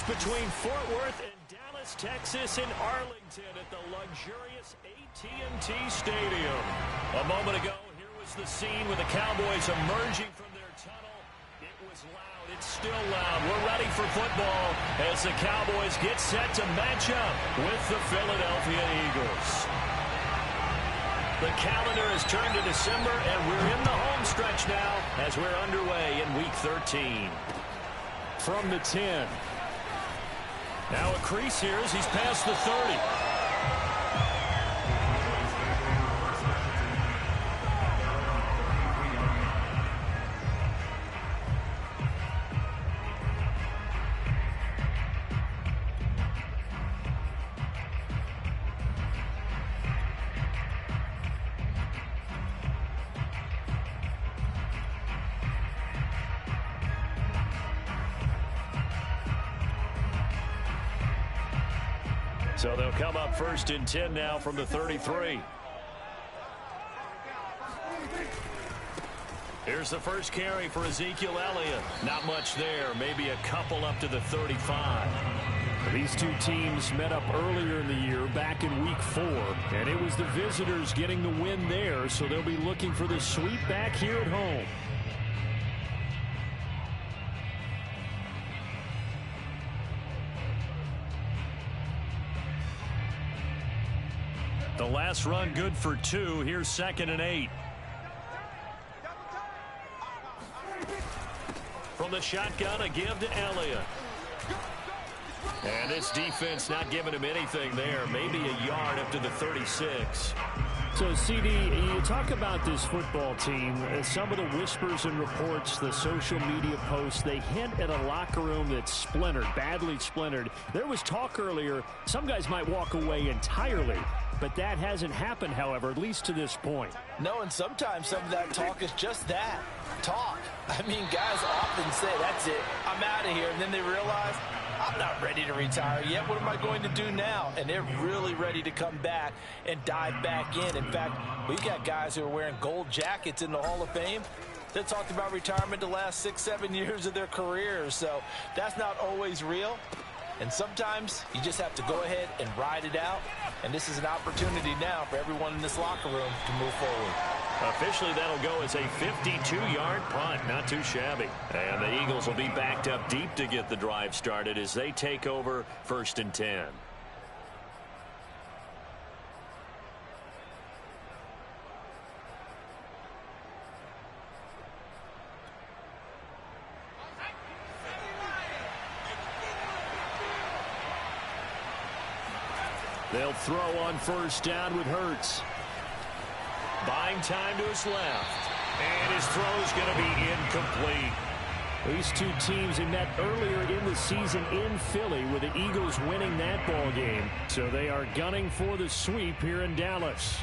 between Fort Worth and Dallas, Texas in Arlington at the luxurious AT&T Stadium. A moment ago, here was the scene with the Cowboys emerging from their tunnel. It was loud. It's still loud. We're ready for football as the Cowboys get set to match up with the Philadelphia Eagles. The calendar has turned to December, and we're in the home stretch now as we're underway in Week 13. From the 10. Now a crease here as he's past the 30. So they'll come up 1st and 10 now from the 33. Here's the first carry for Ezekiel Elliott. Not much there, maybe a couple up to the 35. These two teams met up earlier in the year, back in Week 4, and it was the visitors getting the win there, so they'll be looking for the sweep back here at home. The last run good for 2. Here's 2nd and 8. From the shotgun, a give to Elliott. And this defense not giving him anything there. Maybe a yard up to the 36. So, CD, you talk about this football team. Some of the whispers and reports, the social media posts, they hint at a locker room that's splintered, badly splintered. There was talk earlier, some guys might walk away entirely. But that hasn't happened, however, at least to this point. No, and sometimes some of that talk is just that, talk. I mean, guys often say, that's it, I'm out of here. And then they realize, I'm not ready to retire yet. What am I going to do now? And they're really ready to come back and dive back in. In fact, we've got guys who are wearing gold jackets in the Hall of Fame that talked about retirement the last 6-7 years of their careers. So that's not always real. And sometimes you just have to go ahead and ride it out. And this is an opportunity now for everyone in this locker room to move forward. Officially, that'll go as a 52-yard punt. Not too shabby. And the Eagles will be backed up deep to get the drive started as they take over 1st and 10. They'll throw on 1st down with Hurts. Buying time to his left. And his throw's going to be incomplete. These two teams had met earlier in the season in Philly with the Eagles winning that ball game. So they are gunning for the sweep here in Dallas.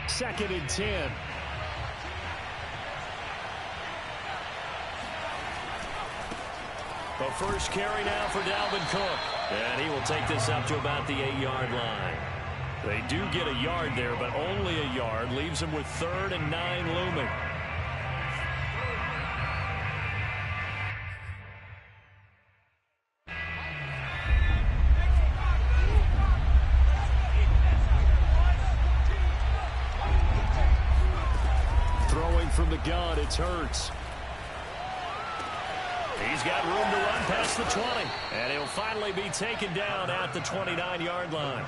Second and 10. The first carry now for Dalvin Cook. And he will take this up to about the 8-yard line. They do get a yard there, but only a yard. Leaves them with 3rd and 9 looming. Throwing from the gun, it's Hurts. He's got room to run past the 20. And he'll finally be taken down at the 29-yard line.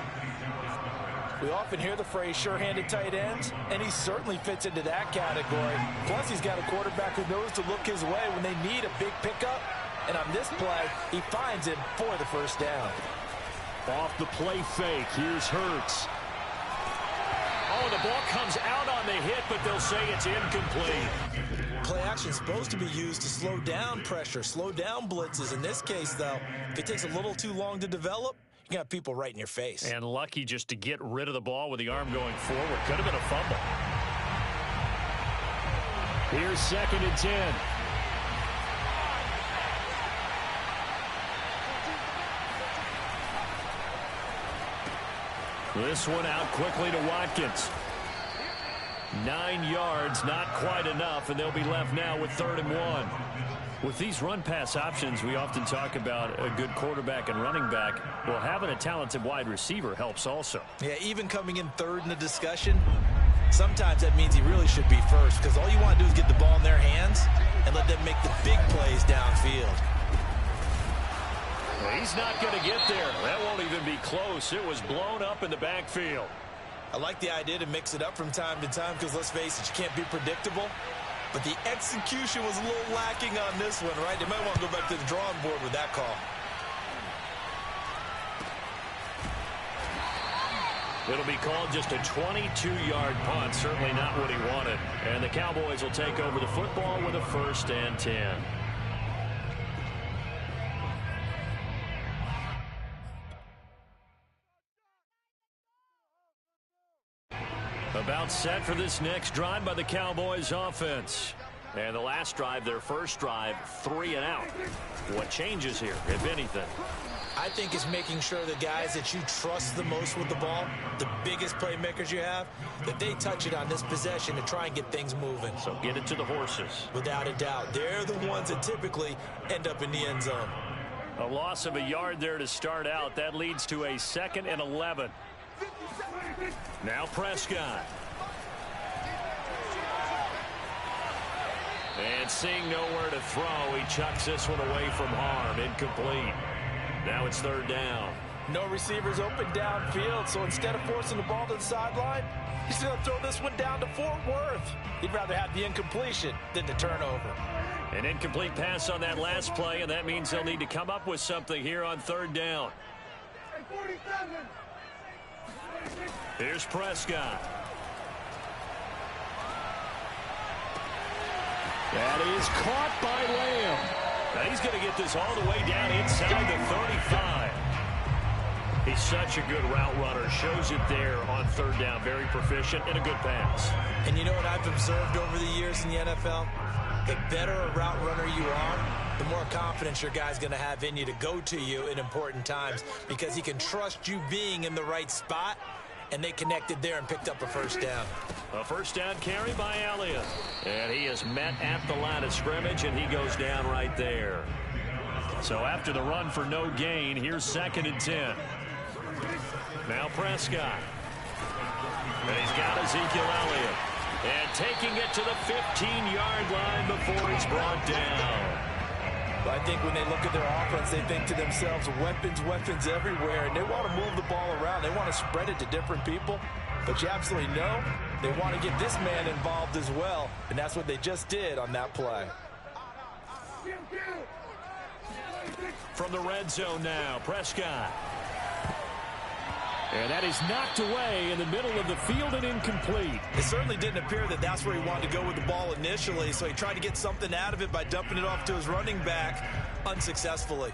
We often hear the phrase sure-handed tight ends, and he certainly fits into that category. Plus, he's got a quarterback who knows to look his way when they need a big pickup. And on this play, he finds him for the 1st down. Off the play fake, here's Hurts. Oh, the ball comes out on the hit, but they'll say it's incomplete. Play action is supposed to be used to slow down pressure, slow down blitzes. In this case, though, if it takes a little too long to develop, you got people right in your face. And lucky just to get rid of the ball with the arm going forward. Could have been a fumble. Here's 2nd and 10. This one out quickly to Watkins. 9 yards, not quite enough, and they'll be left now with 3rd and 1. With these run-pass options, we often talk about a good quarterback and running back. Well, having a talented wide receiver helps also. Yeah, even coming in 3rd in the discussion, sometimes that means he really should be first, because all you want to do is get the ball in their hands and let them make the big plays downfield. Well, he's not going to get there. That won't even be close. It was blown up in the backfield. I like the idea to mix it up from time to time because, let's face it, you can't be predictable. But the execution was a little lacking on this one, right? They might want to go back to the drawing board with that call. It'll be called just a 22-yard punt. Certainly not what he wanted. And the Cowboys will take over the football with a 1st and 10. About set for this next drive by the Cowboys offense. And the last drive, their first drive, 3 and out. What changes here, if anything? I think it's making sure the guys that you trust the most with the ball, the biggest playmakers you have, that they touch it on this possession to try and get things moving. So get it to the horses. Without a doubt. They're the ones that typically end up in the end zone. A loss of a yard there to start out. That leads to a 2nd and 11. Now Prescott. And seeing nowhere to throw, he chucks this one away from harm. Incomplete. Now it's 3rd down. No receivers open downfield, so instead of forcing the ball to the sideline, he's going to throw this one down to Fort Worth. He'd rather have the incompletion than the turnover. An incomplete pass on that last play, and that means they'll need to come up with something here on 3rd down. Here's Prescott. That is caught by Lamb. Now he's going to get this all the way down inside the 35. He's such a good route runner. Shows it there on 3rd down. Very proficient and a good pass. And you know what I've observed over the years in the NFL? The better a route runner you are, the more confidence your guy's going to have in you to go to you in important times because he can trust you being in the right spot, and they connected there and picked up a 1st down. A 1st down carry by Elliott. And he is met at the line of scrimmage, and he goes down right there. So after the run for no gain, here's 2nd and 10. Now Prescott. And he's got Ezekiel Elliott. And taking it to the 15-yard line before he's brought down. I think when they look at their offense, they think to themselves, weapons everywhere, and they want to move the ball around. They want to spread it to different people. But you absolutely know they want to get this man involved as well, and that's what they just did on that play. From the red zone now, Prescott. And that is knocked away in the middle of the field and incomplete. It certainly didn't appear that that's where he wanted to go with the ball initially, so he tried to get something out of it by dumping it off to his running back unsuccessfully.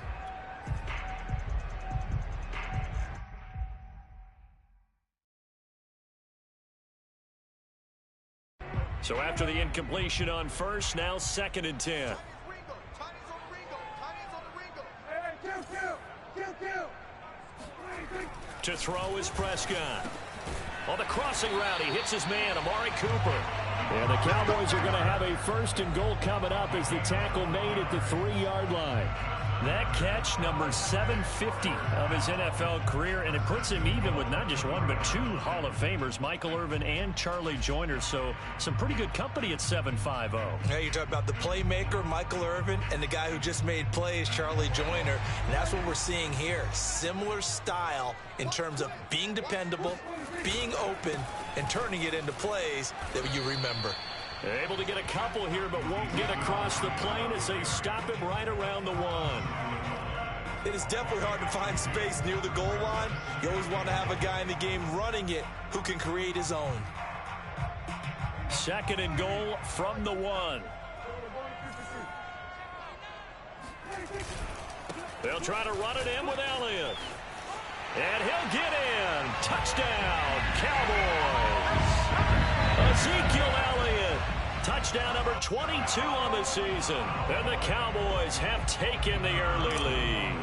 So after the incompletion on 1st, now 2nd and 10. To throw is Prescott. On the crossing route, he hits his man, Amari Cooper. And the Cowboys are going to have a 1st and goal coming up as the tackle made at the 3-yard line. That catch, number 750 of his NFL career, and it puts him even with not just one but 2 Hall of Famers, Michael Irvin and Charlie Joyner. So some pretty good company at 7.50. Yeah, you're talking about the playmaker, Michael Irvin, and the guy who just made plays, Charlie Joyner. And that's what we're seeing here. Similar style in terms of being dependable, being open, and turning it into plays that you remember. Able to get a couple here, but won't get across the plane as they stop him right around the 1. It is definitely hard to find space near the goal line. You always want to have a guy in the game running it who can create his own. 2nd and goal from the 1. They'll try to run it in with Elliott. And he'll get in. Touchdown, Cowboys. Ezekiel Elliott. Touchdown number 22 on the season. And the Cowboys have taken the early lead.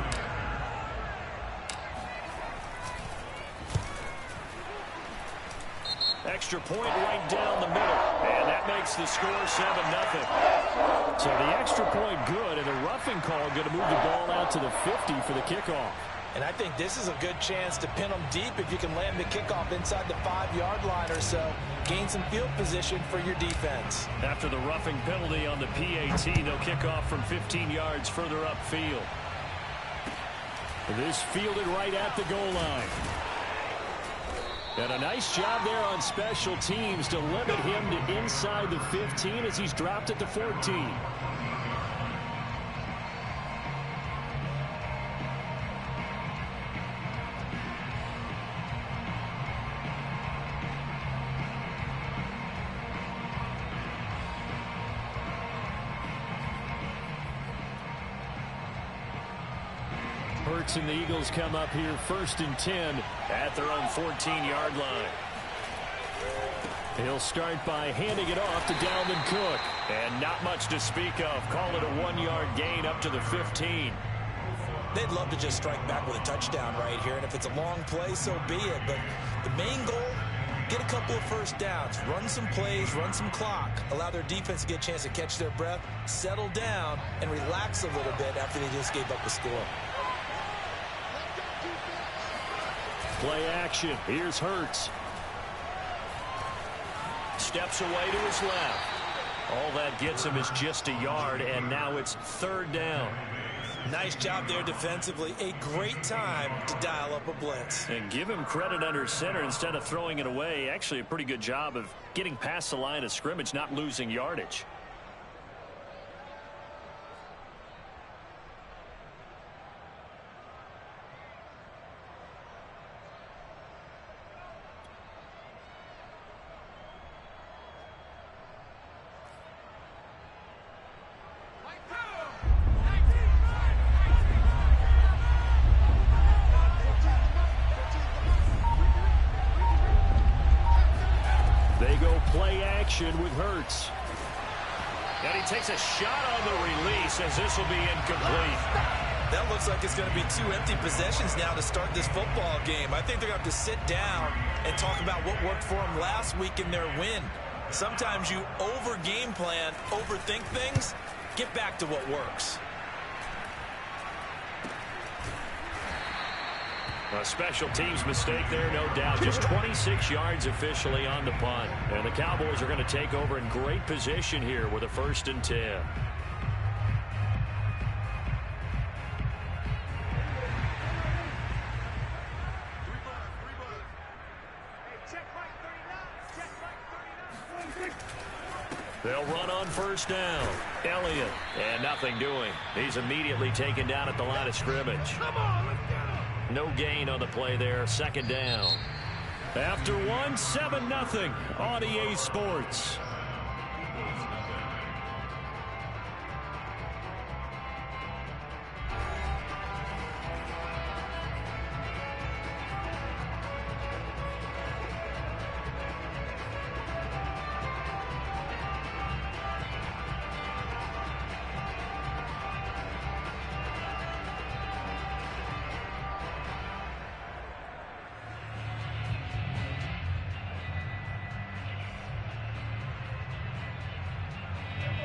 Extra point right down the middle. And that makes the score 7-0. So the extra point good, and the roughing call going to move the ball out to the 50 for the kickoff. And I think this is a good chance to pin them deep if you can land the kickoff inside the 5-yard line or so. Gain some field position for your defense. After the roughing penalty on the PAT, they'll kick off from 15 yards further upfield. This fielded right at the goal line. And a nice job there on special teams to limit him to inside the 15 as he's dropped at the 14. Hurts and the Eagles come up here 1st and 10 at their own 14-yard line. He'll start by handing it off to Dalvin Cook. And not much to speak of. Call it a 1-yard gain up to the 15. They'd love to just strike back with a touchdown right here. And if it's a long play, so be it. But the main goal, get a couple of first downs. Run some plays, run some clock. Allow their defense to get a chance to catch their breath, settle down, and relax a little bit after they just gave up the score. Play action. Here's Hurts. Steps away to his left. All that gets him is just a yard, and now it's 3rd down. Nice job there defensively. A great time to dial up a blitz. And give him credit under center instead of throwing it away. Actually a pretty good job of getting past the line of scrimmage, not losing yardage. With Hurts. And he takes a shot on the release as this will be incomplete. That looks like it's going to be 2 empty possessions now to start this football game. I think they're going to have to sit down and talk about what worked for them last week in their win. Sometimes you over-game plan, overthink things, get back to what works. A special teams mistake there, no doubt. Just 26 yards officially on the punt. And the Cowboys are going to take over in great position here with a 1st and 10. They'll run on 1st down. Elliott, and nothing doing. He's immediately taken down at the line of scrimmage. Come on, let's go. No gain on the play there. 2nd down. After 7-0 on EA Sports.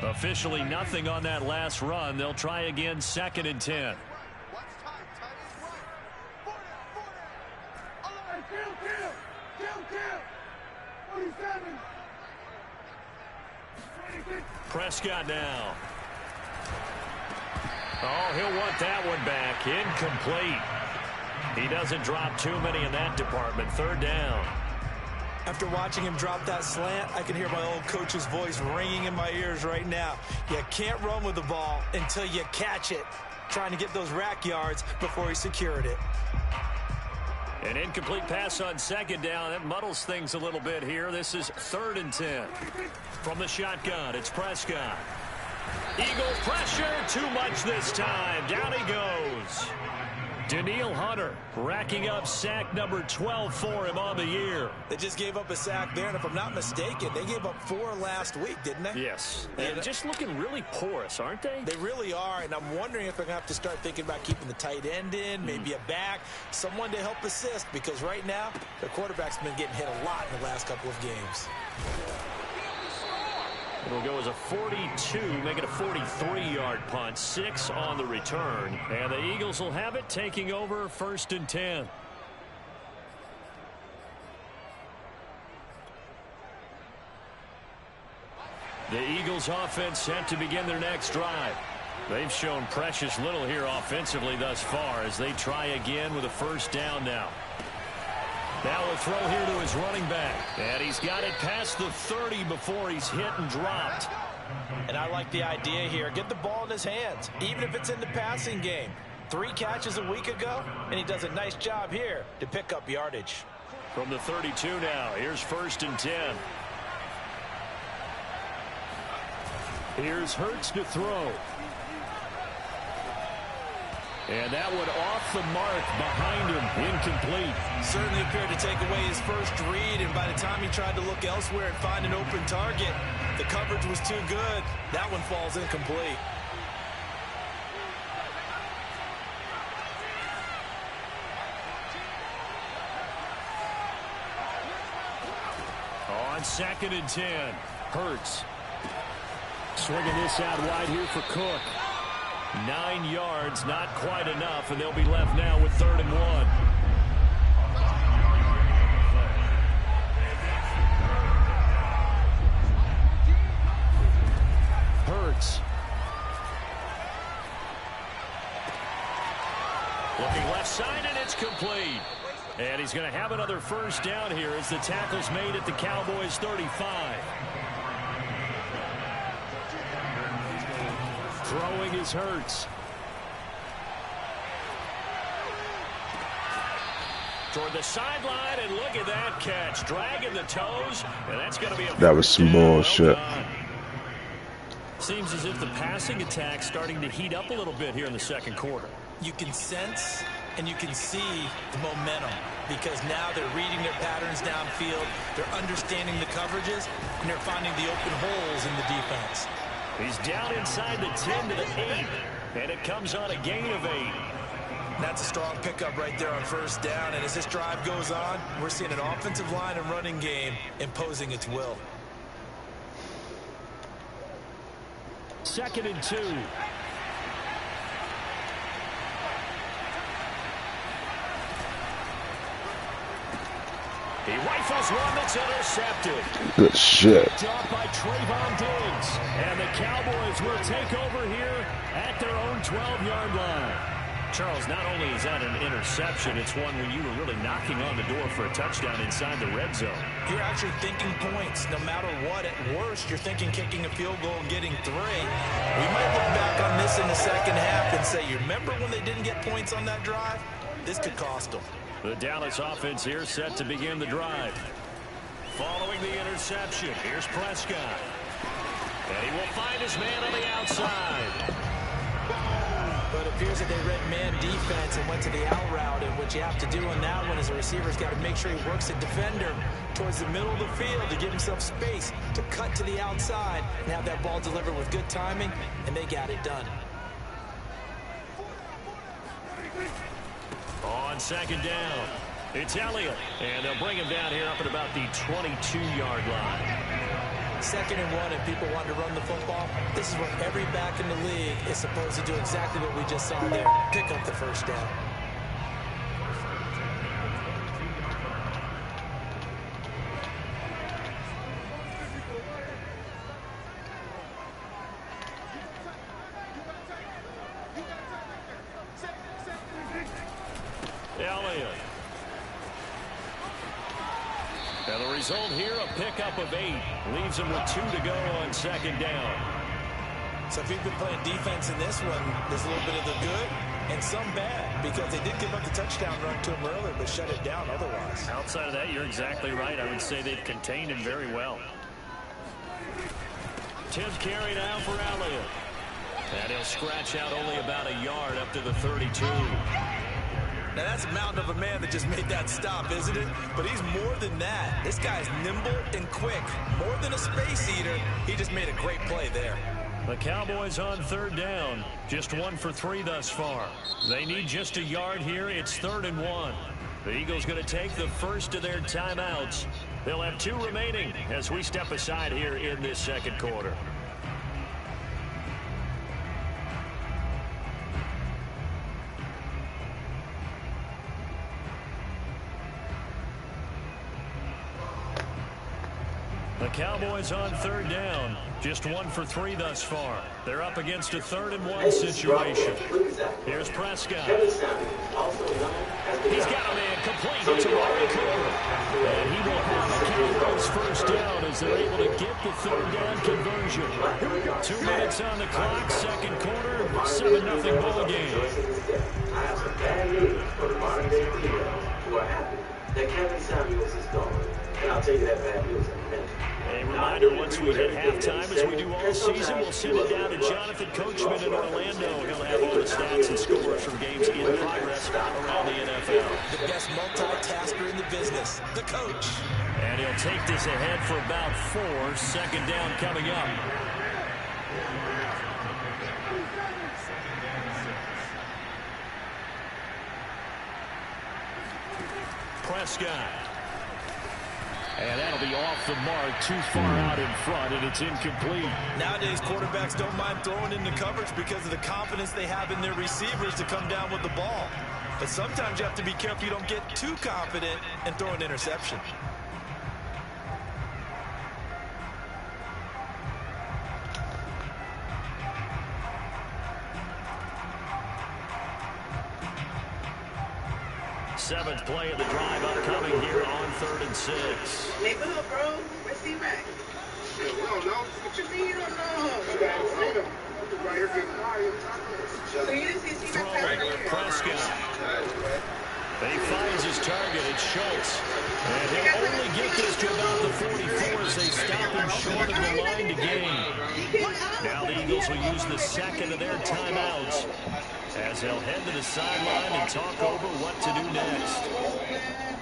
Officially nothing on that last run. They'll try again 2nd and 10. Prescott now. Oh, he'll want that one back. Incomplete. He doesn't drop too many in that department. 3rd down. After watching him drop that slant, I can hear my old coach's voice ringing in my ears right now. You can't run with the ball until you catch it. Trying to get those rack yards before he secured it. An incomplete pass on 2nd down. That muddles things a little bit here. This is 3rd and 10. From the shotgun, it's Prescott. Eagle pressure, too much this time. Down he goes. Danielle Hunter racking up sack number 12 for him on the year. They just gave up a sack there, and if I'm not mistaken, they gave up 4 last week, didn't they? Yes. And just looking really porous, aren't they? They really are, and I'm wondering if they're going to have to start thinking about keeping the tight end in, maybe a back, someone to help assist, because right now, their quarterback's been getting hit a lot in the last couple of games. It'll go as a 42, make it a 43-yard punt, 6 on the return. And the Eagles will have it, taking over 1st and 10. The Eagles offense set to begin their next drive. They've shown precious little here offensively thus far as they try again with a 1st down now. Now a throw here to his running back. And he's got it past the 30 before he's hit and dropped. And I like the idea here. Get the ball in his hands, even if it's in the passing game. 3 catches a week ago, and he does a nice job here to pick up yardage. From the 32 now, here's 1st and 10. Here's Hurts to throw. And that one off the mark behind him, incomplete. Certainly appeared to take away his first read, and by the time he tried to look elsewhere and find an open target, the coverage was too good. That one falls incomplete. On 2nd and 10, Hurts. Swinging this out wide here for Cook. 9 yards, not quite enough, and they'll be left now with 3rd and 1. Hurts. Looking left side, and it's complete. And he's going to have another 1st down here as the tackle's made at the Cowboys 35. Throwing is Hurts. Toward the sideline, and look at that catch. Dragging the toes, and that's going to be a... That was some bullshit. Seems as if the passing attack's starting to heat up a little bit here in the 2nd quarter. You can sense and you can see the momentum because now they're reading their patterns downfield, they're understanding the coverages, and they're finding the open holes in the defense. He's down inside the 10 to the 8, and it comes on a gain of 8. That's a strong pickup right there on 1st down, and as this drive goes on, we're seeing an offensive line and running game imposing its will. 2nd and 2. He rifles one that's intercepted. Good shit. Dropped by Trayvon Diggs. And the Cowboys will take over here at their own 12-yard line. Charles, not only is that an interception, it's one where you were really knocking on the door for a touchdown inside the red zone. You're actually thinking points no matter what. At worst, you're thinking kicking a field goal and getting 3. We might look back on this in the 2nd half and say, you remember when they didn't get points on that drive? This could cost them. The Dallas offense here set to begin the drive. Following the interception, here's Prescott. And he will find his man on the outside. But it appears that they read man defense and went to the out route. And what you have to do on that one is a receiver's got to make sure he works a defender towards the middle of the field to give himself space to cut to the outside and have that ball delivered with good timing, and they got it done. On 2nd down, it's Elliott. And they'll bring him down here up at about the 22-yard line. 2nd and 1, and people want to run the football. This is what every back in the league is supposed to do, exactly what we just saw there. Pick up the 1st down. Elliott. And the result here, a pickup of 8. Leaves him with 2 to go on 2nd down. So if you've been playing defense in this one, there's a little bit of the good and some bad, because they did give up the touchdown run to him earlier, but shut it down otherwise. Outside of that, you're exactly right. I would say they've contained him very well. Tim carry now for Elliott. And he'll scratch out only about a yard up to the 32. Now, that's a mountain of a man that just made that stop, isn't it? But he's more than that. This guy's nimble and quick. More than a space eater, he just made a great play there. The Cowboys on third down. Just 1 for 3 thus far. They need just a yard here. It's 3rd and 1. The Eagles going to take the first of their timeouts. They'll have 2 remaining as we step aside here in this second quarter. The Cowboys on third down. Just 1 for 3 thus far. They're up against a 3rd and 1 situation. Here's Prescott. He's got a man complete to Amari Cooper. And he will have a Cowboys first down as they're able to get the 3rd down conversion. 2 minutes on the clock, second quarter, 7-0 ball game. I have some bad news for the modern day Cleo who are happy that Kevin Samuels is gone. And I'll tell you that bad news in a minute. A reminder, once we hit halftime, as we do all season, we'll send it down to Jonathan Coachman in Orlando. He'll have all the stats and scores from games in progress around the NFL. The best multitasker in the business, the coach. And he'll take this ahead for about 4. 2nd down coming up. Prescott. And that'll be off the mark, too far out in front, and it's incomplete. Nowadays, quarterbacks don't mind throwing into coverage because of the confidence they have in their receivers to come down with the ball. But sometimes you have to be careful you don't get too confident and throw an interception. Seventh play of the drive upcoming here on 3rd and 6. Neighborhood, bro. Where's C-Mac? Shit, we don't know. What you mean you don't know? You gotta see them. Right here getting quiet. So you didn't see C-Mac pass right here? Prescott. He finds his target. It's Schultz. And he'll only get this to about the 44 as they stop him short of the line to gain. Now the Eagles will use the second of their timeouts as they'll head to the sideline and talk over what to do next.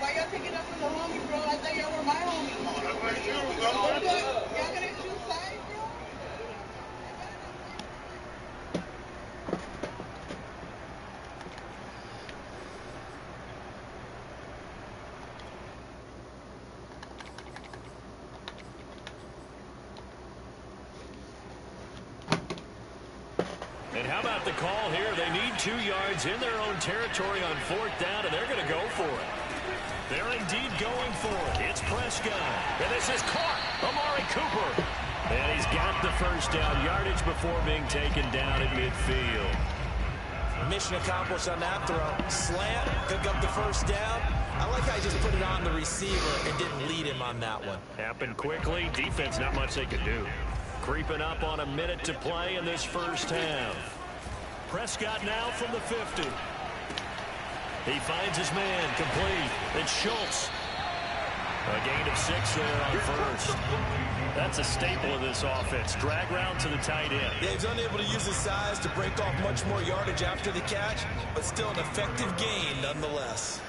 Why y'all taking up for the homie, bro? I thought y'all were my homie. Y'all gonna choose sides, bro? And how about the call here? They need 2 yards in their own territory on 4th down, and they're going to go for it. They're indeed going for it. It's Prescott. And this is caught. Amari Cooper. And he's got the first down. Yardage before being taken down at midfield. Mission accomplished on that throw. Slant, pick up the first down. I like how he just put it on the receiver and didn't lead him on that one. Happened quickly. Defense, not much they could do. Creeping up on a minute to play in this first half. Prescott now from the 50. He finds his man complete. It's Schultz. A gain of 6 there on first. That's a staple of this offense. Drag round to the tight end. Yeah, he's unable to use his size to break off much more yardage after the catch, but still an effective gain nonetheless.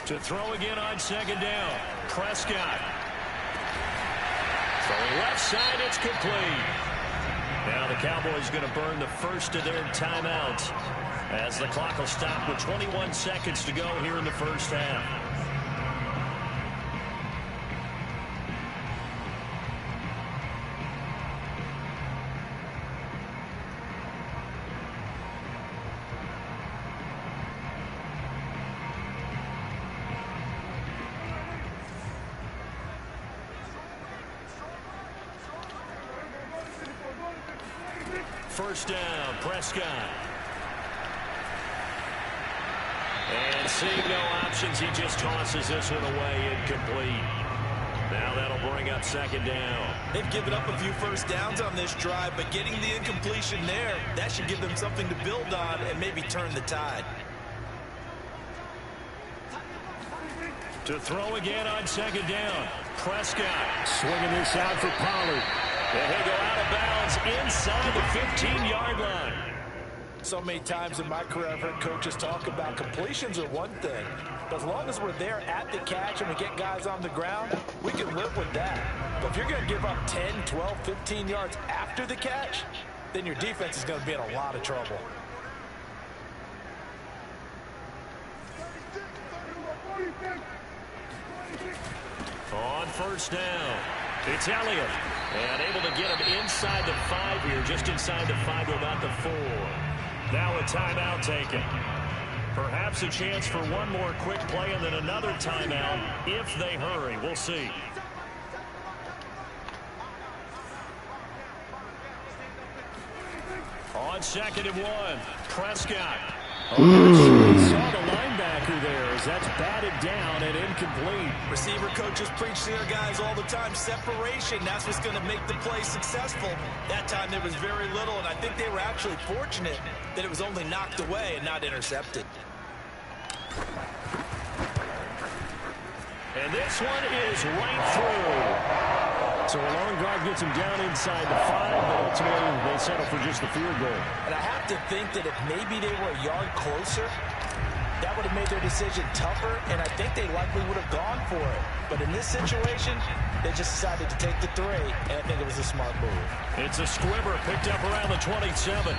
To throw again on 2nd down. Prescott. Throwing left side, it's complete. Now the Cowboys going to burn the first of their timeouts as the clock will stop with 21 seconds to go here in the first half. First down, Prescott. And seeing no options, he just tosses this one away incomplete. Now that'll bring up 2nd down. They've given up a few first downs on this drive, but getting the incompletion there, that should give them something to build on and maybe turn the tide. To throw again on 2nd down. Prescott. Swinging this out for Pollard. And he'll go out of bounds inside the 15-yard line. So many times in my career I've heard coaches talk about completions are one thing, but as long as we're there at the catch and we get guys on the ground, we can live with that. But if you're going to give up 10, 12, 15 yards after the catch, then your defense is going to be in a lot of trouble. On first down, it's Elliott. And able to get him inside the 5 here, just inside the 5 to about the 4. Now a timeout taken. Perhaps a chance for one more quick play and then another timeout if they hurry. We'll see. On 2nd and 1, Prescott. Saw the linebacker there as that's batted down and incomplete. Receiver coaches preach to their guys all the time. Separation, that's what's going to make the play successful. That time there was very little, and I think they were actually fortunate that it was only knocked away and not intercepted. And this one is right through. So a long drive gets him down inside the 5, but ultimately they settle for just the field goal. And I have to think that if maybe they were a yard closer, that would have made their decision tougher, and I think they likely would have gone for it. But in this situation, they just decided to take the 3, and I think it was a smart move. It's a squibber picked up around the 27.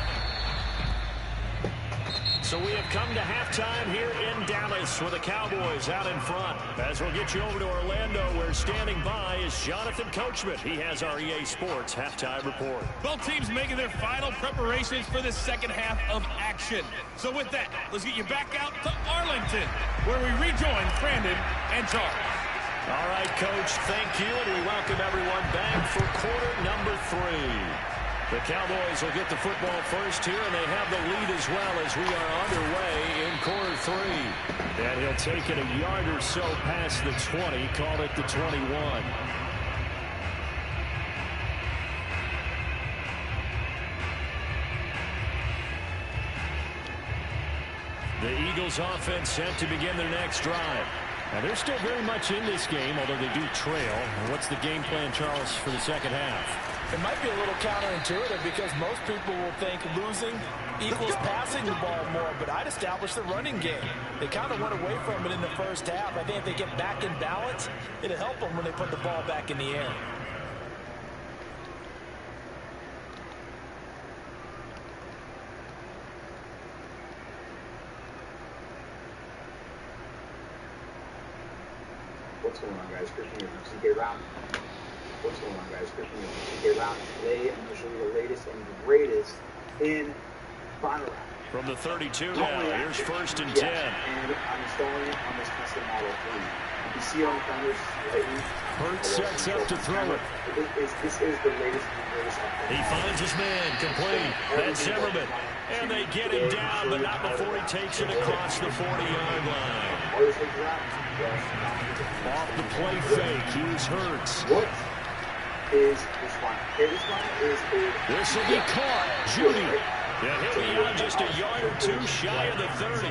So we have come to halftime here in Dallas with the Cowboys out in front. As we'll get you over to Orlando, where standing by is Jonathan Coachman. He has our EA Sports halftime report. Both teams making their final preparations for the second half of action. So with that, let's get you back out to Arlington, where we rejoin Brandon and Charles. All right, Coach, thank you, and we welcome everyone back for quarter number 3. The Cowboys will get the football first here, and they have the lead as well as we are underway in quarter 3. And he'll take it a yard or so past the 20, call it the 21. The Eagles offense set to begin their next drive. Now they're still very much in this game, although they do trail. What's the game plan, Charles, for the second half? It might be a little counterintuitive because most people will think losing equals passing the ball more, but I'd establish the running game. They kind of went away from it in the first half. I think if they get back in balance, it'll help them when they put the ball back in the air. What's going on, guys? Christian here from CK Round. What's going on, guys? Christian here from CK Round. Today, I'm going to show you the latest and greatest in final round. From the 32 now, here's 1st and 10. And I'm installing it on this custom Model 3. You can see it on the front right. Hurts sets up to throw it. This is the latest and greatest update. He finds his man, complete. That's Zimmerman. And they get him down, but not before he takes it across the 40-yard line. Off the play fake, here's Hurts. What is this one? This one is a... This will be caught. Judy. Yeah, he'll be out just a yard or 2 shy of the 30.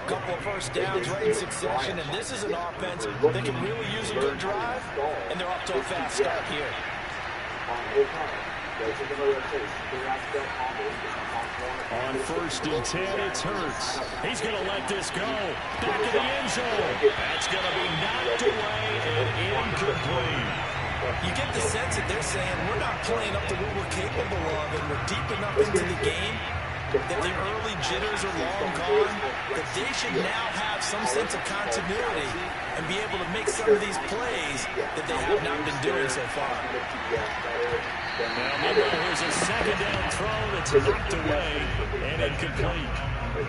Couple of first downs right in succession, and this is an offense that can really use a good drive, and they're off to a fast start here. On 1st and 10, it's Hurts. He's going to let this go. Back in the end zone. That's going to be knocked away and incomplete. You get the sense that they're saying we're not playing up to what we're capable of, and we're deep enough into the game that the early jitters are long gone, that they should now have some sense of continuity and be able to make some of these plays that they have not been doing so far. Now, meanwhile, here's a 2nd down throw that's knocked away and incomplete.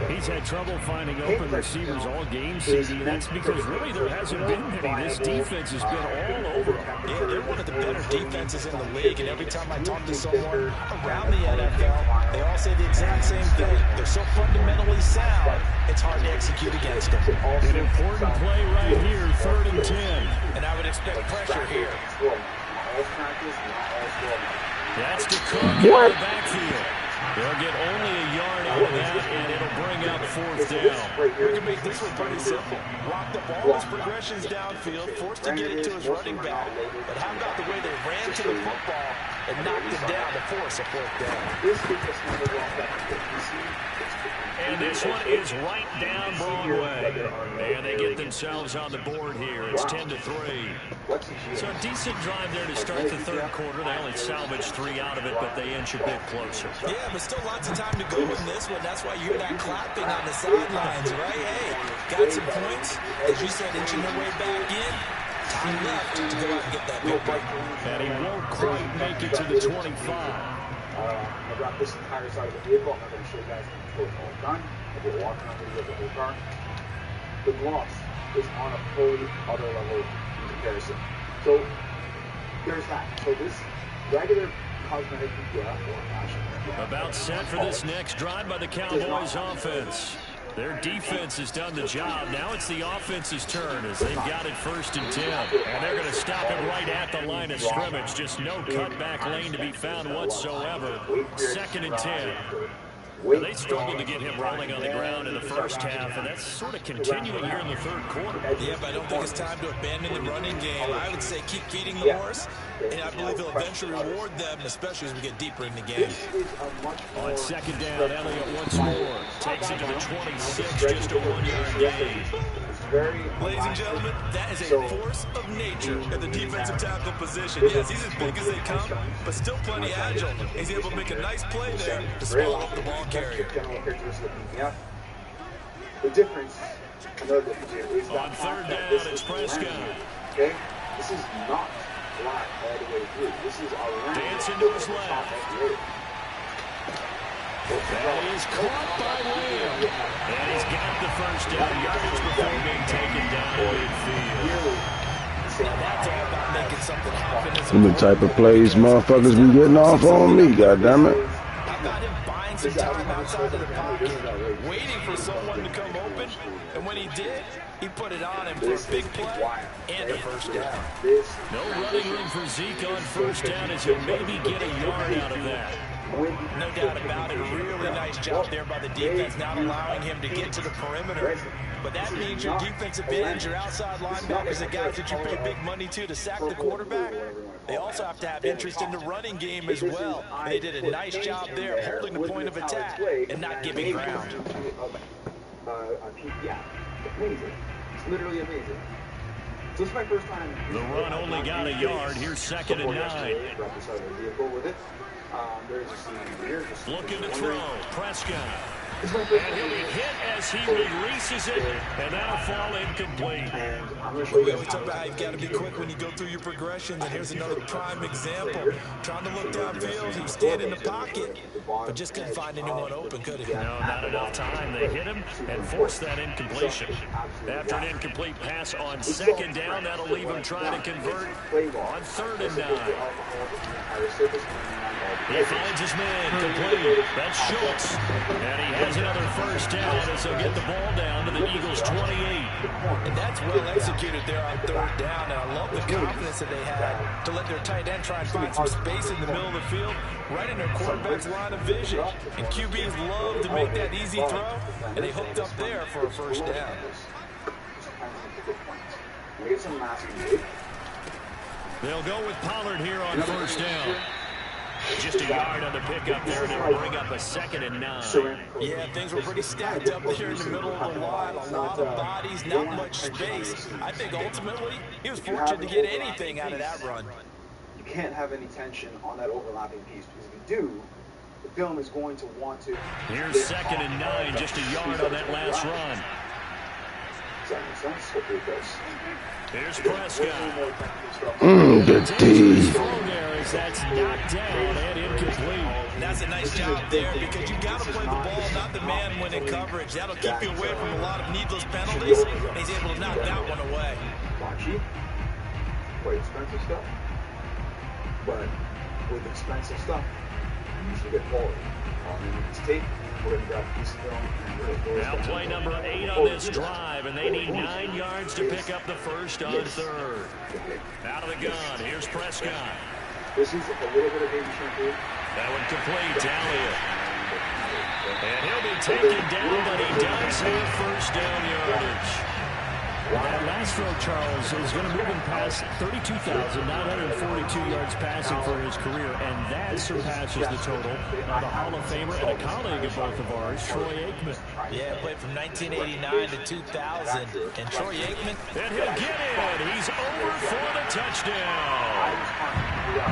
He's had trouble finding open receivers all game, CD. That's because really there hasn't been many. This defense has been all over them. Yeah, they're one of the better defenses in the league, and every time I talk to someone around the NFL, they all say the exact same thing. They're so fundamentally sound, it's hard to execute against them. An important play right here, 3rd and 10. And I would expect pressure here. That's the Cook out of the backfield. They'll get only a yard out of that, and it'll bring up fourth down. We can make this one pretty simple. Locked up all his progressions downfield, forced to get it to his running back. But how about the way they ran to the football and knocked him down to force a fourth down? And this one is right down Broadway. And they get themselves on the board here. It's 10-3. So a decent drive there to start the third quarter. They only salvaged 3 out of it, but they inch a bit closer. Yeah, but still lots of time to go in this one. That's why you hear that clapping on the sidelines, right? Hey, got some points. As you said, inching their way back in. Time left to go out and get that victory. And he won't quite make it to the 25. I brought this entire side of the vehicle. I'm not going to show you guys the whole time. If you're walking on the whole car, the gloss is on a fully other level in comparison. So there's that. So this regular cosmetic about set for this next drive by the Cowboys offense. Their defense has done the job. Now it's the offense's turn as they've got it 1st and 10. And they're going to stop it right at the line of scrimmage. Just no cutback lane to be found whatsoever. 2nd and 10. Well, they struggled to get him rolling on the ground in the first half, and that's sort of continuing here in the third quarter. Yeah, but I don't think it's time to abandon the running game. I would say keep feeding the horse, and I believe he'll eventually reward them, especially as we get deeper in the game. On 2nd down, Elliott once more takes it to the 26, just a 1-yard gain. Ladies and gentlemen, that is a force of nature at the defensive tackle position. Yes, he's as big as they come, but still plenty agile. He's able to make a nice play there to swallow up the ball carrier. The difference, another difference here, is on 3rd down, it's Prescott. Okay, this is not flat all the way through. This is a dancing to his left. That is caught by Lamb. And he's got the 1st down yardage before being taken down midfield. That's all about making something happen. Them the type of plays motherfuckers be getting off on me, goddammit. How about him buying some time outside of the pocket, waiting for someone to come open, and when he did, he put it on him for a big play and a 1st down. No running room for Zeke on 1st down as he'll maybe get a yard out of that. No doubt about it. A really nice job there by the defense, not allowing him to get to the perimeter. But that means your defensive ends, your outside linebackers, the guys that you pay big money to sack the quarterback, they also have to have interest in the running game as well. And they did a nice job there holding the point of attack and not giving ground. Yeah, amazing. It's literally amazing. So this is my first time. The run only got a yard. Here's 2nd and 9. Looking to throw. Prescott. And he'll be hit as he releases it, and that'll fall incomplete. We always talk about how you've got to be quick when you go through your progressions, and here's another prime example. Trying to look downfield, he was standing in the pocket, but just couldn't find anyone open, could he? No, not enough time. They hit him and forced that incompletion. After an incomplete pass on 2nd down, that'll leave him trying to convert on 3rd and 9. He finds his man complete. That's Schultz. And he has another 1st down as he'll get the ball down to the Eagles' 28. And that's well executed there on 3rd down. And I love the confidence that they had to let their tight end try and find some space in the middle of the field, right in their quarterback's line of vision. And QBs love to make that easy throw, and they hooked up there for a 1st down. They'll go with Pollard here on 1st down. Just a yard on the pickup there, and it'll bring up a 2nd and 9. Yeah, things were pretty stacked up there in the middle of the line. A lot of bodies, not much space. I think ultimately he was fortunate to get anything out of that run. You can't have any tension on that overlapping piece, because if you do, the film is going to want to. Here's 2nd and 9, just a yard on that last run. Does that make sense? Hopefully it does. Here's Prescott. The D. That's knocked down and incomplete. That's a nice job there, because you got to play the ball, not the man when in coverage. That'll keep you away from a lot of needless penalties, and he's able to knock that one away. Cheap, quite expensive stuff, but with expensive stuff, you should get quality. It's tape. We're going to grab a piece of film. Now play number 8 on this drive, and they need 9 yards to pick up the 1st on 3rd. Out of the gun, here's Prescott. This is a little bit of baby shampoo. That one complete to Elliott. And he'll be taken down, but he does have first down yardage. That last throw, Charles, is going to move him past 32,942 yards passing for his career, and that surpasses the total of a Hall of Famer and a colleague of both of ours, Troy Aikman. Yeah, played from 1989 to 2000, and Troy Aikman. And he'll get it. He's over for the touchdown.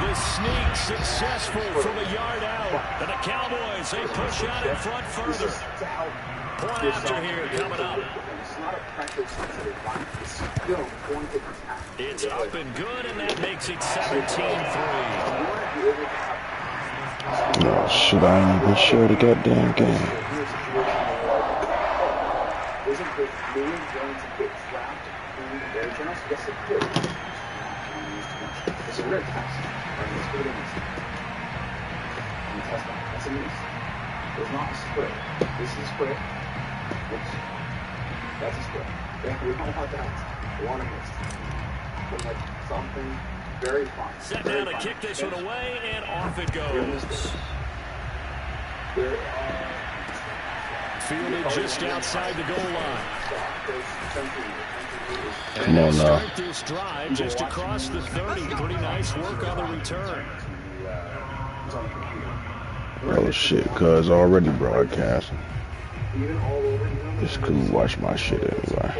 The sneak successful from a yard out. And the Cowboys, they push out in front further. Point after here coming up. It's up and good, and that makes it 17-3. Oh, shit, I ain't even sure the goddamn game. Isn't the move going to get trapped in the air channels? Yes, it could. It's a red test. Let's put it in this. And test that. That's a miss. It's not a split. This is a split. Oops. That's a split. Yeah, we don't want that. We want a miss. But like something very fine. Set down to kick this one away, and off it goes. Fielded just outside the goal line. Come on now. Start this drive just across the 30. Pretty nice work on the return. Oh shit, cuz already broadcasting. It's cool, watch my shit anyway.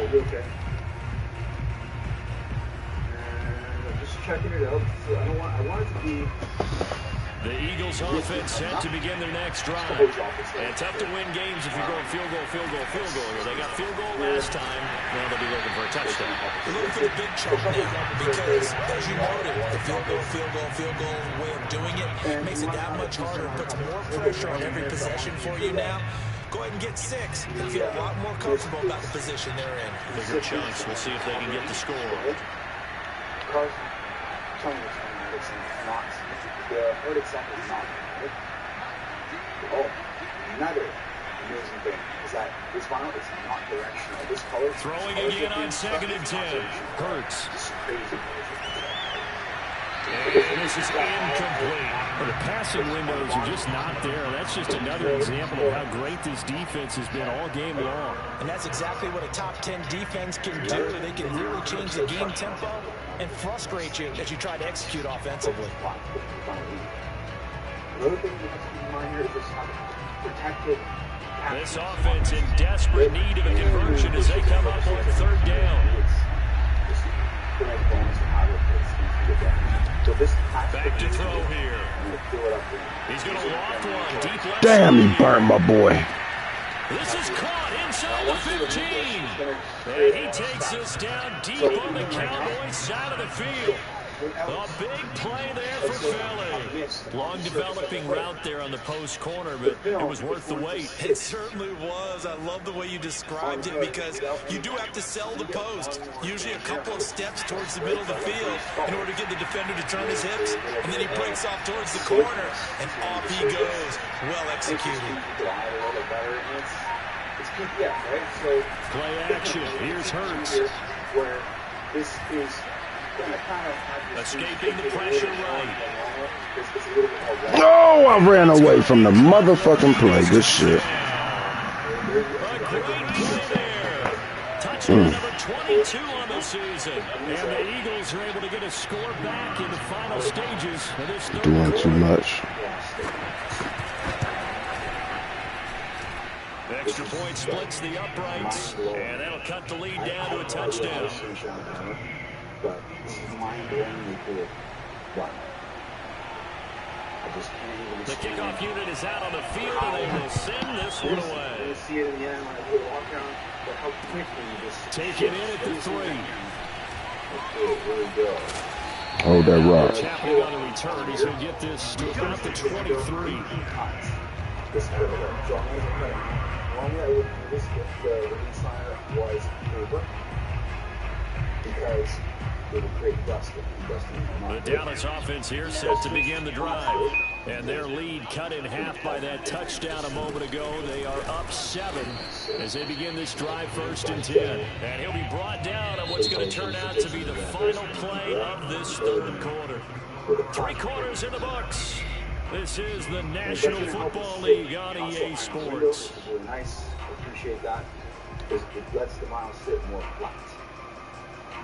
Just checking it out. I want it to be. The Eagles offense set to begin their next drive. And tough to win games if you're going field goal, field goal, field goal. They got field goal last time. Now they'll be looking for a touchdown. They're looking for the big chunk now because, as you noted, the field goal way of doing it makes it that much harder. Puts more pressure on every possession for you now. Go ahead and get 6 and feel a lot more comfortable about the position they're in. Bigger chunks. We'll see if they can get the score. The herd example is not. Oh, another amazing thing is that this vinyl is not directional. This color. Throwing again on 2nd and 10. Hurts. And this is incomplete. But the passing windows are just not there. That's just another example of how great this defense has been all game long. And that's exactly what a top 10 defense can do. They can really change the game tempo and frustrate you as you try to execute offensively. Another thing you have to keep in mind here is just how protected. This offense in desperate need of a conversion as they come up on 3rd down. Back to throw here. He's going to loft one deep left. Damn, he burnt my boy. This is caught inside the 15. And he takes this down deep on the Cowboys side of the field. A big play there for Philly. Long developing route there on the post corner, but it was worth the wait. It certainly was. I love the way you described it because you do have to sell the post. Usually a couple of steps towards the middle of the field in order to get the defender to turn his hips, and then he breaks off towards the corner, and off he goes. Well executed. Play action. Here's Hurts. Where this is escaping the pressure right. No, I ran away from the motherfucking play. Good shit. A great play there. Touchdown number 22 on the season. And the Eagles are able to get a score back in the final stages of this third Doing quarter. too much. Extra point splits the uprights, and that'll cut the lead down to a touchdown. But this is mind-blowingly cool. But I just can't even. The kickoff unit is out on the field, and they will send this one away. You see it in the end when I do a walk around, but how quickly you just take it in at the 3. Really good. Hold that rock. What's happening on the return? He's going to get this to about the 23. This kind of a so I'm going to put it. Normally I would do this if the release liner was paper because it would create dust. The Dallas offense here set to begin the drive. And their lead cut in half by that touchdown a moment ago. They are up 7 as they begin this drive 1st and 10. And he'll be brought down on what's going to turn out to be the final play of this third quarter. 3 quarters in the books. This is the National Football League on EA Sports. It's really nice. I appreciate that because it lets the miles sit more flat.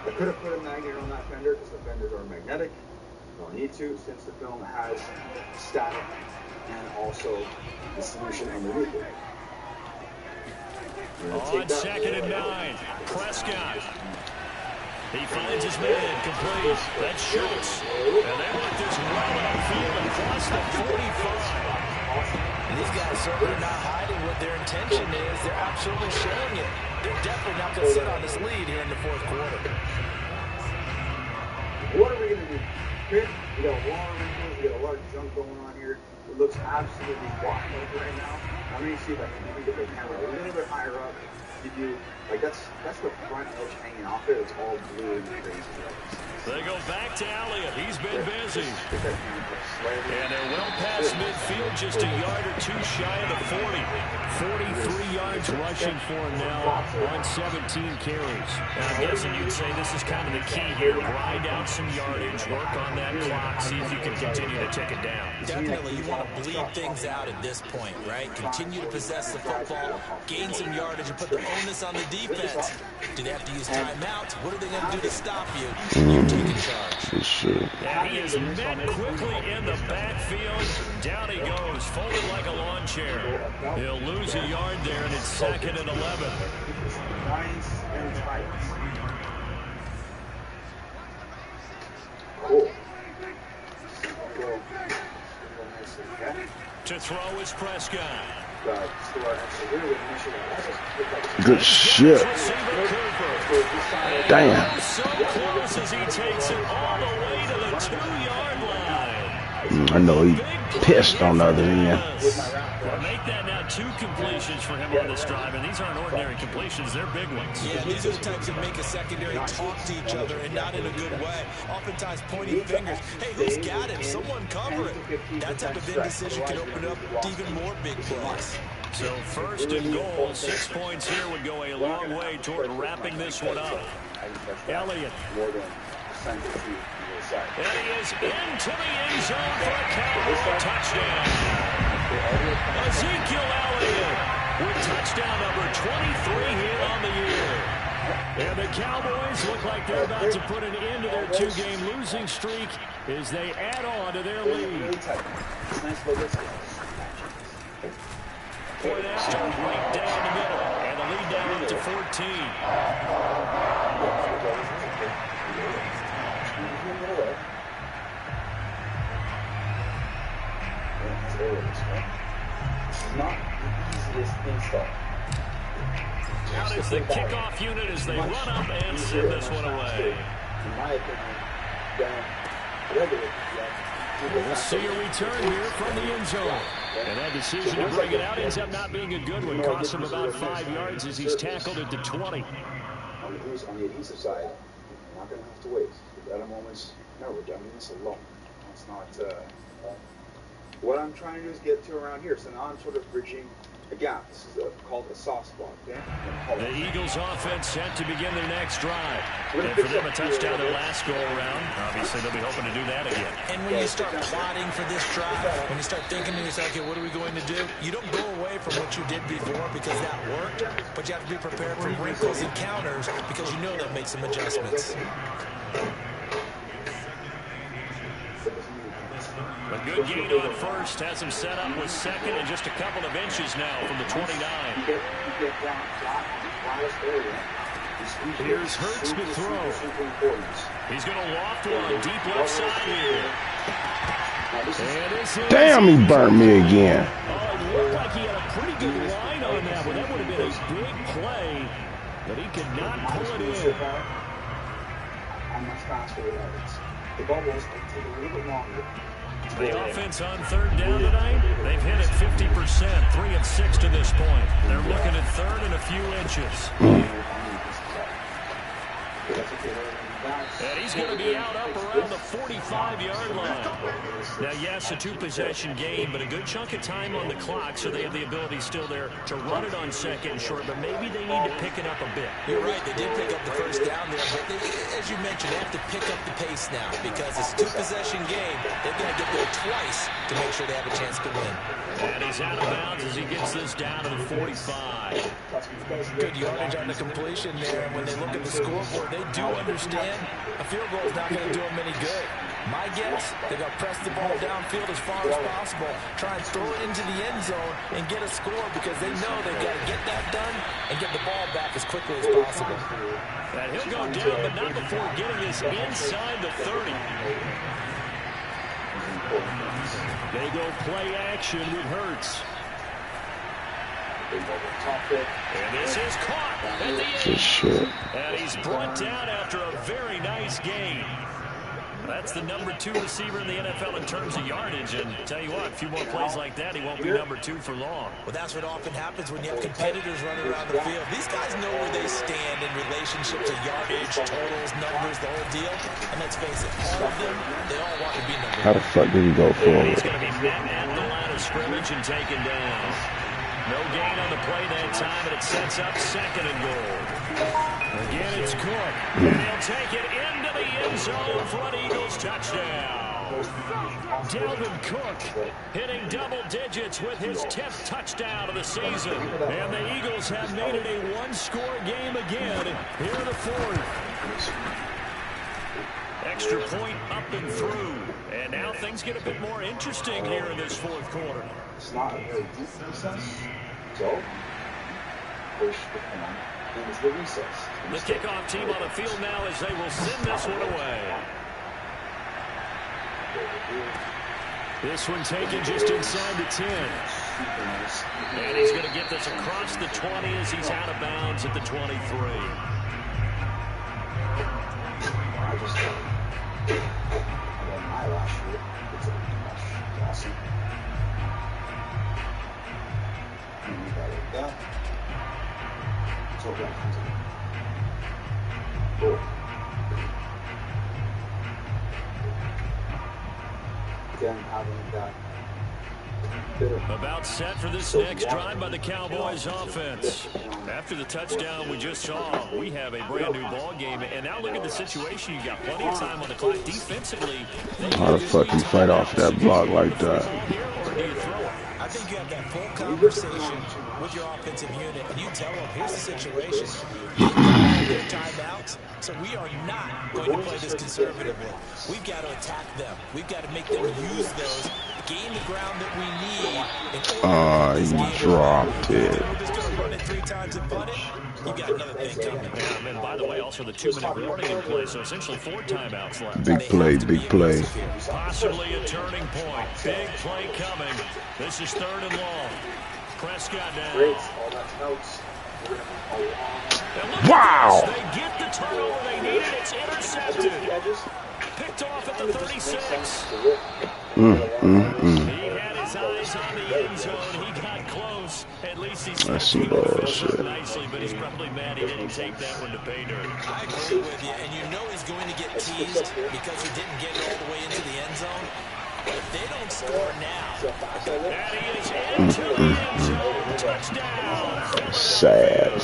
I could have put a magnet on that fender because the fenders are magnetic. Don't need to since the film has static and also the solution underneath it. On 2nd and 9, Prescott. He finds his man, complete. That's Schultz. And they want this well upfield across the 45. And these guys certainly not hiding what their intention is. They're absolutely showing it. They're definitely not going to sit on this lead here in the fourth quarter. What are we going to do? Here, we got a lot of wrinkles, we got a lot of junk going on here. It looks absolutely wide open right now. I'm going to see if I can maybe get the camera a little bit higher up. Give you, like that's the front edge hanging off there. It's all blue and crazy. They go back to Elliott. He's been busy. And they're well past midfield, just a yard or two shy of the 40. 43 yards rushing for him now on 17 carries. And I'm guessing you'd say this is kind of the key here. Grind out some yardage, work on that clock, see if you can continue to tick it down. Definitely, you want to bleed things out at this point, right? Continue to possess the football, gain some yardage, and put the onus on the defense. Do they have to use timeouts? What are they going to do to stop you? You take a charge. And he is met quickly in the backfield. Down he goes, folded like a lawn chair. He'll lose a yard there, and it's 2nd and 11. Nice and tight. Cool. To throw is Prescott. Good shit. Damn. So close as he takes it all the way to the 2-yard line. I know he pissed on the other end. Well, make that now 2 completions for him on this drive, and these aren't ordinary completions. They're big ones. Yeah, these are the types that make a secondary talk to each other and not in a good way. Oftentimes pointing fingers. Hey, who's got him? Someone cover it. That type of indecision can open up to even more big plays. So 1st and goal, 6 points here would go a long way toward wrapping this one up. Elliott. And he is into the end zone for a Cowboy touchdown. Ezekiel Elliott with touchdown number 23 here on the year. And the Cowboys look like they're about to put an end to their 2-game losing streak as they add on to their lead. Point after right down the middle, and the lead down up to 14. Not the easiest install. Out is the kickoff unit as they run up and send this one away. In my opinion, We'll see a return here from the end zone. And that decision to bring it out ends up not being a good one. Costs him about 5 yards as he's tackled at the 20. On the adhesive side, you're not going to have to wait. At other moments, no, we're doing this alone. That's not what I'm trying to do is get to around here. So now I'm sort of bridging a gap. This is called a soft spot. Okay? The Eagles offense set to begin their next drive. And for them, a touchdown their last go-around. Obviously, they'll be hoping to do that again. And when you start plotting for this drive, when you start thinking to yourself, okay, what are we going to do? You don't go away from what you did before because that worked, but you have to be prepared for wrinkles and counters because you know that makes some adjustments. A good gain on first, has him set up with 2nd and just a couple of inches now from the 29. Here's Hurts to throw. He's going to loft one deep left side here. Damn, he burnt me again. It looked like he had a pretty good line on that, but that would have been a big play, but he could not pull it in. I'm much faster with that. The bubbles take a little bit longer. The offense on 3rd down tonight, they've hit it 50%, 3 of 6 to this point. They're looking at 3rd and a few inches. And he's going to be out up around the 45-yard line. Now, yes, a two-possession game, but a good chunk of time on the clock, so they have the ability still there to run it on second and short, but maybe they need to pick it up a bit. You're right. They did pick up the first down there, but as you mentioned, they have to pick up the pace now because it's a two-possession game. They've got to get there twice to make sure they have a chance to win. And he's out of bounds as he gets this down to the 45. Good yardage on the completion there. And when they look at the scoreboard, they do understand a field goal is not going to do them any good. My guess, they're going to press the ball downfield as far as possible, try and throw it into the end zone and get a score because they know they've got to get that done and get the ball back as quickly as possible. And he'll go down, but not before getting this inside the 30. They go play action with Hurts. And this is caught at the 8. And he's brought down after a very nice game. That's the number 2 receiver in the NFL in terms of yardage. And tell you what, a few more plays like that, he won't be number 2 for long. Well, that's what often happens when you have competitors running around the field. These guys know where they stand in relationship to yardage, totals, numbers, the whole deal. And let's face it, all of them, they all want to be number 1. How the fuck did he go forward? He's going to be met at the line of scrimmage and taken down. No gain on the play that time, and it sets up 2nd and goal. Again, it's Cook. And he'll take it into the end zone for an Eagles touchdown. Dalvin Cook hitting double digits with his 10th touchdown of the season. And the Eagles have made it a one-score game again here in the 4th. Extra point up and through. And now things get a bit more interesting here in this 4th quarter. It's not a very deep recess, so push the point into the recess. The kickoff team on the field now as they will send this one away. This one taken just inside the 10. And he's going to get this across the 20 as he's out of bounds at the 23. I just my last year, it's awesome. Like that. So that comes in. Cool. Again, having that about set for this next drive by the Cowboys offense. After the touchdown we just saw, we have a brand new ball game. And now look at the situation. You got plenty of time on the clock defensively. How the fuck you fight off that block like that? I think you have that full conversation with your offensive unit, and you tell them, here's the situation. We've got their timeouts, so we are not going to play this conservatively. We've got to attack them. We've got to make them use those, gain the ground that we need. He dropped it. We're just going to run it 3 times and punt it. You've got another thing coming. Yeah, and by the way, also the 2-minute warning in play, so essentially 4 timeouts left. Big play, big play. Possibly a turning point. Big play coming. This is 3rd and long. Prescott down. Wow! They get the turnover they needed. It's intercepted. Picked off at the 36. He had his eyes on the end zone. He got close. At least he's nicely, but he's probably mad he didn't take that one to pay dirt. I agree with you, and you know he's going to get teased because he didn't get it all the way into the end zone. But if they don't score now, and he is into the end zone. Touchdown. Sad,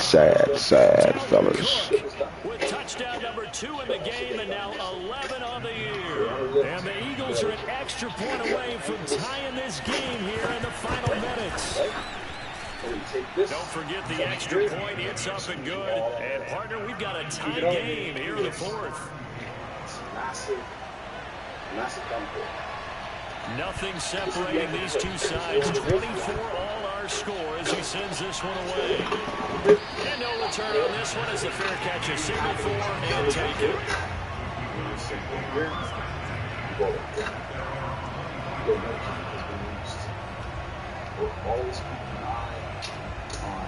fellas. With touchdown number 2 in the game and now 11 on the year. And the Eagles are an extra point away from tying this game here in the final minutes. Don't forget the extra point. It's up and good. And, partner, we've got a tie game here in the 4th. Massive benefit. Nothing separating these two sides. 24 all our score as he sends this one away. And no return on this one as the fair catch is signaled for and taken. Always keep an eye on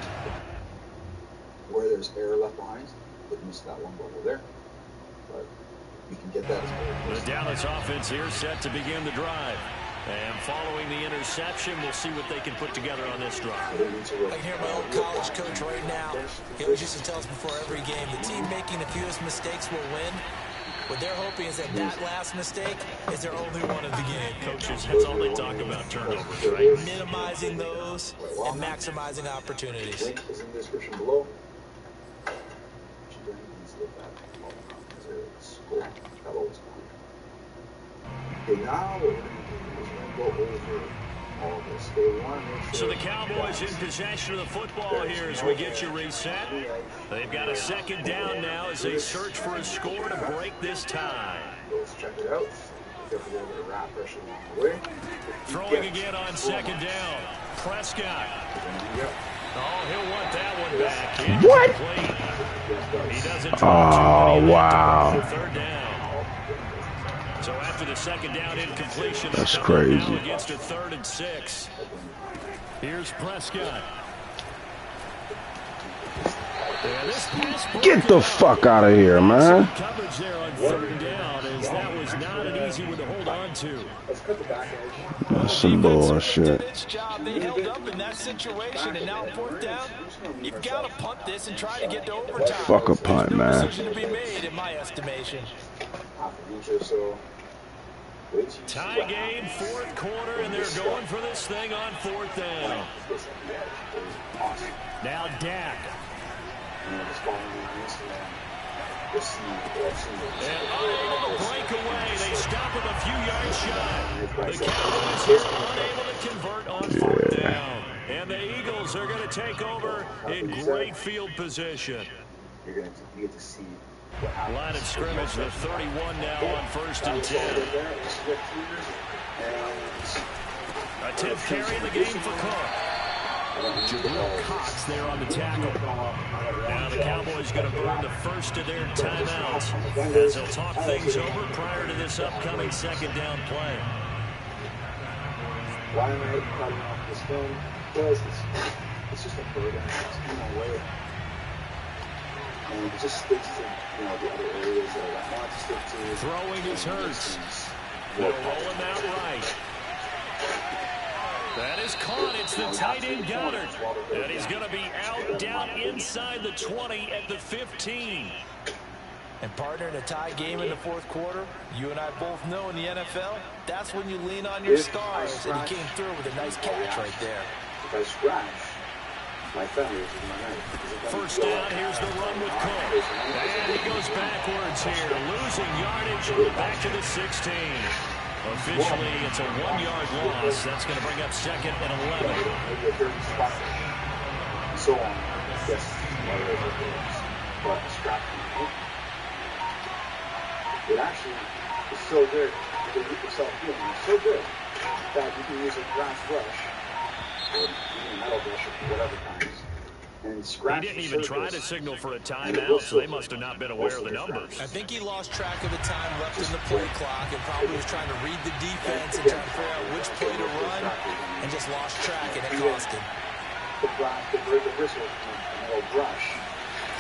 where there's air left behind. But miss that one bubble there. But we can get that as the Dallas offense here set to begin the drive. And following the interception, we'll see what they can put together on this drive. I hear my old college coach right now. He always used to tell us before every game, the team making the fewest mistakes will win. What they're hoping is that that last mistake is their only one of the game. Coaches, that's all they talk about, turnovers, right? Minimizing those and maximizing opportunities. Link is in the description below. Okay, now what we're going to do is we're going to go over all this. They want to make sure. So the Cowboys in possession of the football here as we get you reset. They've got a second down now as they search for a score to break this tie. Let's check it out. Get a little bit of wrap pressure along the way. Throwing again on second down. Prescott. Oh, he'll want that one back. What? He doesn't Oh, wow. third down. So after the second down incompletion, that's crazy. Against a 3rd and 6. Here's Prescott. Get the fuck out of here, man. Coverage there on 3rd down, as that was not an easy one to hold on to. That's some bullshit. Its job. They held up in that situation, and now 4th down, you've got to punt this and try to get to overtime. Fuck a punt, man. Decision to be made, in my estimation. Tie game, 4th quarter, and they're going for this thing on 4th down. Now Dak. And unable to break away. They stop him a few yards shy. The Cowboys here unable to convert on 4th down. And the Eagles are going to take over in great field position. You're going to get to see line of scrimmage, the 31 now on 1st and 10. A 10th carry in the game for Cook. Jabril Cox there on the tackle. Now the Cowboys going to burn the first of their timeouts as they'll talk things over prior to this upcoming second down play. Why am I cutting off this film? Because it's just a burden. It's in my way. And it just sticks to, the other areas that I want to stick to. Throwing is Hurts. They'll roll him out right. That is caught. It's the tight end Goddard. And he's going to be out down inside the 20 at the 15. And partner, in a tie game in the 4th quarter, you and I both know in the NFL, that's when you lean on your stars. And he came through with a nice catch right there. If I scratch, my fingers in my knife. First down, here's the run with Cook. And he goes backwards here, losing yardage back to the 16. Officially, it's a 1-yard loss. That's going to bring up 2nd and 11. So on. Yes. But scratching. It actually is so good. You can get yourself feeling. It's so good that you can use a grass brush or even a metal brush or whatever kinds. And scratch. He didn't even try to signal for a timeout, so they must have not been aware of the numbers. I think he lost track of the time left in the play clock and probably was trying to read the defense and trying to figure out which play to run and just lost track, and it cost him. The bristle and the brush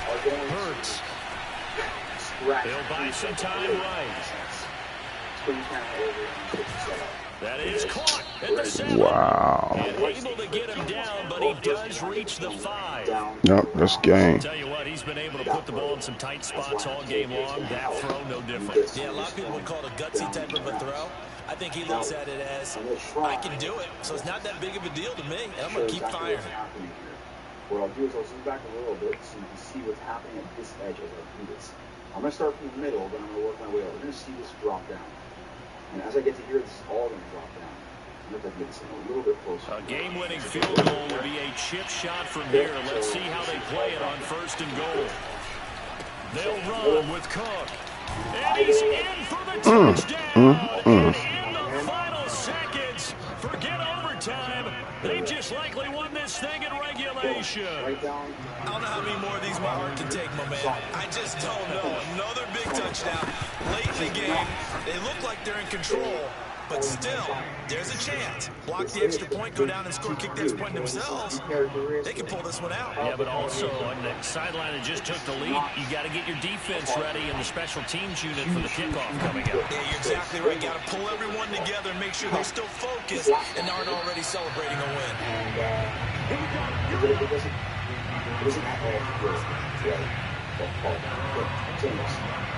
are going Hurts. Scratch. They'll buy some time right. That is caught at the 7. Wow. And able to get him down, but he does reach the 5. Yep, that's game. Tell you what, he's been able to put the ball in some tight spots all game long. That throw, no different. Yeah, a lot of people would call it a gutsy type of a throw. I think he looks at it as, I can do it, so it's not that big of a deal to me, and I'm going to keep firing. What I'll do is I'll zoom back a little bit so you can see what's happening at this edge as I do this. I'm going to start from the middle, then I'm going to work my way up. We're going to see this drop down. And as I get to here, this is all going to drop down. I'm going to get this in a little bit closer. A game-winning field goal will be a chip shot from here. Let's see how they play it on 1st and goal. They'll run with Cook. And he's in for the touchdown. And in the final seconds, forget overtime. They've just likely won this thing in regulation. I don't know how many more of these my heart can take, my man. I just don't know. Another big touchdown late in the game. They look like they're in control, but still, there's a chance. Block the extra point, go down and score, kick the extra point themselves. They can pull this one out. Yeah, but also on the sideline that just took the lead, you got to get your defense ready and the special teams unit for the kickoff coming up. Yeah, you're exactly right. Got to pull everyone together and make sure they're still focused and aren't already celebrating a win. It doesn't have all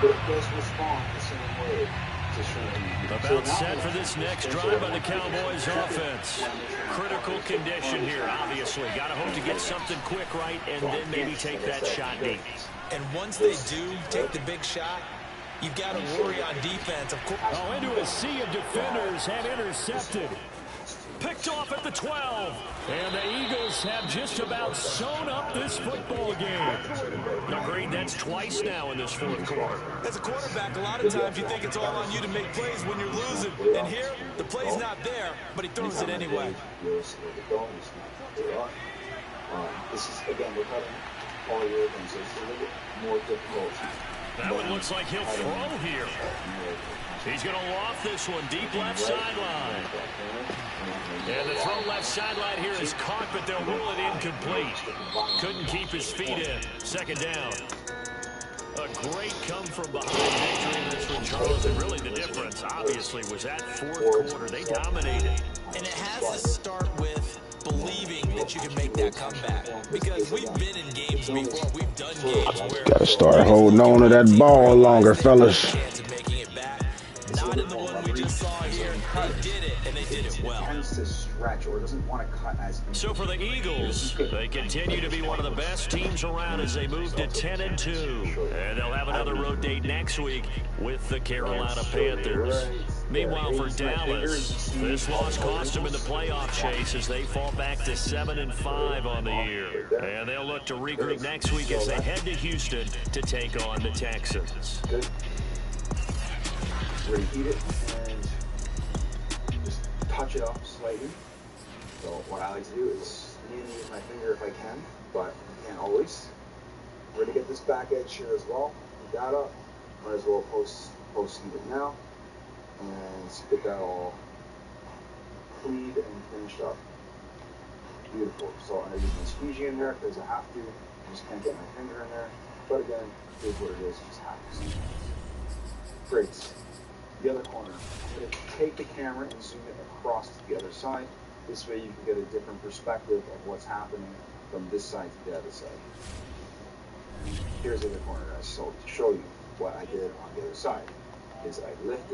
the but it does respond the same way to shooting. About set for this next drive by the Cowboys offense. Critical condition here, obviously. Got to hope to get something quick right and then maybe take that shot deep. And once they do take the big shot, you've got to worry on defense, of course. Oh, into a sea of defenders and intercepted. Picked off at the 12. And the Eagles have just about sewn up this football game. Agreed, that's twice now in this fourth quarter. As a quarterback, a lot of times you think it's all on you to make plays when you're losing. And here, the play's not there, but he throws it anyway. This is, again, we're cutting all year, so it's a little bit more difficult. That one looks like he'll throw here. He's going to loft this one deep left sideline. And the throw left sideline here is caught, but they'll rule it incomplete. Couldn't keep his feet in. Second down. A great come-from-behind victory in this one, Charles. And really the difference, obviously, was that fourth quarter. They dominated. And it has to start with believing that you can make that comeback. Because we've been in games before. We've done games where... Gotta start holding on to that ball longer, fellas. Not in the one we just saw here. They did it, and they did it well. So for the Eagles, they continue to be one of the best teams around as they move to 10-2. And they'll have another road date next week with the Carolina Panthers. Meanwhile, for Dallas, this loss cost them in the playoff chase as they fall back to 7-5 on the year. And they'll look to regroup next week as they head to Houston to take on the Texans. Reheat it and just touch it up slightly. So what I like to do is use my finger if I can, but I can't always. We're going to get this back edge here as well. Heat that up. Might as well post-heat it now and get that all cleaned and finished up. Beautiful. So I'm going to use my squeegee in there because I have to. I just can't get my finger in there. But again, here's what it is. Just have to. Great. The other corner. I'm going to take the camera and zoom it across to the other side. This way you can get a different perspective of what's happening from this side to the other side. Here's the other corner, guys. So to show you what I did on the other side is I lifted